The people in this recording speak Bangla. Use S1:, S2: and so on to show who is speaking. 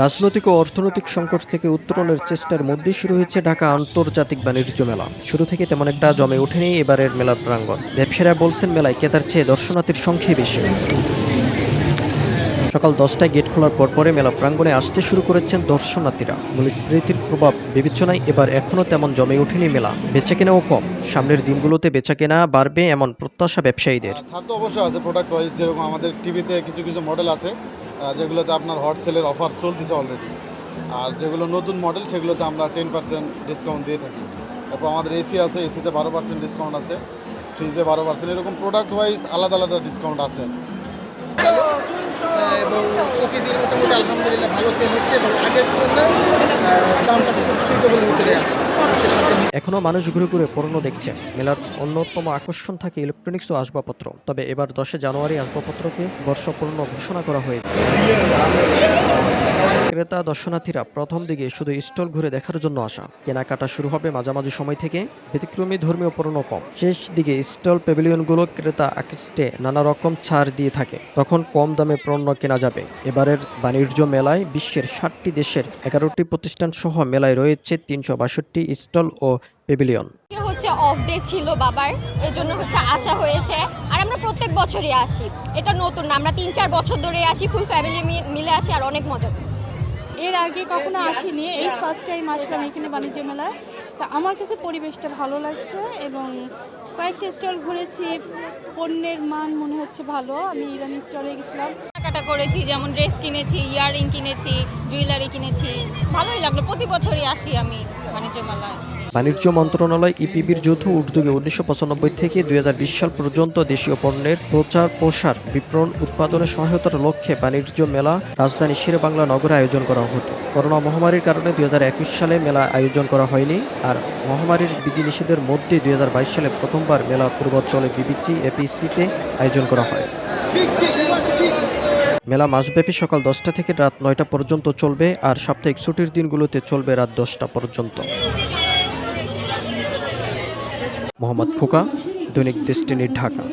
S1: রাজনৈতিক ও অর্থনৈতিক সংকট থেকে উত্তরণের চেষ্টার মধ্যে শুরু হয়েছে ঢাকা আন্তর্জাতিক বাণিজ্য মেলা। শুরু থেকে তেমন একটা জমে ওঠেনি এবারের মেলার প্রাঙ্গণ। ব্যবসায়ীরা বলছেন মেলায় ক্রেতার চেয়ে দর্শনার্থীর সংখ্যাই বেশি। সকাল 10টায় গেট খোলার পরে মেলা প্রাঙ্গণে আসতে শুরু করেছেন দর্শনার্থীরা। মূল্যস্ফীতির প্রভাব বিবেচনায় এবার এখনও তেমন জমে ওঠেনি মেলা। বেচাকেনাও কম। সামনের দিনগুলোতে বেচাকেনা বাড়বে এমন প্রত্যাশা ব্যবসায়ীদের।
S2: ছাড় তো অবশ্যই আছে প্রোডাক্ট ওয়াইজ, যেরকম আমাদের টিভিতে কিছু কিছু মডেল আছে যেগুলোতে আপনার হট সেলের অফার চলতেছে অলরেডি, আর যেগুলো নতুন মডেল সেগুলোতে আমরা 10% ডিসকাউন্ট দিয়ে থাকি। তারপর আমাদের এসি আছে, এসিতে 12% ডিসকাউন্ট আছে, ফ্রিজে 12%, এরকম প্রোডাক্ট ওয়াইজ আলাদা আলাদা ডিসকাউন্ট আছে।
S3: এবং প্রতিদিন মোটামুটি আলহামদুলিল্লাহ ভালো সেল হচ্ছে এবং আগের তুলনায় দামটা খুব সুইটেবল ভিতরে আছে।
S1: এখনও মানুষ ঘুরে ঘুরে পণ্য দেখছেন। মেলার অন্যতম আকর্ষণ থাকে ইলেকট্রনিক্স ও আসবাবপত্র। তবে এবার 10 জানুয়ারি আসবাবপত্রকে বর্ষপূর্ণ ঘোষণা করা হয়েছে। ক্রেতা দর্শনার্থীরা প্রথম দিকে শুধু স্টল ঘুরে দেখার জন্য আসা। কেনাকাটা শুরু হবে মাঝামাঝি সময় থেকে। ব্যতিক্রমী ধর্মীয় পণ্য কম। শেষ দিকে স্টল প্যাভিলিয়নগুলো ক্রেতা আকৃষ্টে নানা রকম ছাড় দিয়ে থাকে। তখন কম দামে পণ্য কেনা যাবে। এবারের বাণিজ্য মেলায় বিশ্বের 60টি দেশের 11টি প্রতিষ্ঠান সহ মেলায় রয়েছে 362 স্টল ও প্যাভিলিয়ন।
S4: হচ্ছে অফ ডে ছিল বাবার, এজন্য হচ্ছে আসা হয়েছে। আর আমরা প্রত্যেক বছরই আসি, এটা নতুন না, আমরা 3-4 বছর ধরে আসি, ফুল ফ্যামিলি মিলে আসি আর অনেক মজা করি।
S5: এর আগে কখনো আসিনি, এই ফার্স্ট টাইম আসলাম এখানে বাণিজ্য মেলায়। তা আমার কাছে পরিবেশটা ভালো লাগছে এবং কয়েকটা স্টল ঘুরেছি, পণ্যের মান মনে হচ্ছে ভালো। আমি ইরানি স্টলে গেছিলাম,
S4: কেনাকাটা করেছি, যেমন ড্রেস কিনেছি, ইয়াররিং কিনেছি, জুয়েলারি কিনেছি। ভালোই লাগলো, প্রতি বছরই আসি আমি বাণিজ্য মেলায়।
S1: বাণিজ্য মন্ত্রণালয় ইপিবির যৌথ উদ্যোগে 1995 থেকে 2020 সাল পর্যন্ত দেশীয় পণ্যের প্রচার প্রসার, বিপণন, উৎপাদনে সহায়তার লক্ষ্যে বাণিজ্য মেলা রাজধানী শেরেবাংলা নগরে আয়োজন করা হতো। করোনা মহামারীর কারণে 2021 সালে মেলা আয়োজন করা হয়নি। আর মহামারীর বিধিনিষেধের মধ্যে 2022 সালে প্রথমবার মেলা পূর্বাঞ্চলে বিবিসি এপিসিতে আয়োজন করা হয়। মেলা মাসব্যাপী সকাল 10টা থেকে রাত 9টা পর্যন্ত চলবে, আর সাপ্তাহিক ছুটির দিনগুলোতে চলবে রাত 10টা পর্যন্ত। মোহাম্মদ ফুকা, দৈনিক ডেস্টিনি, ঢাকা।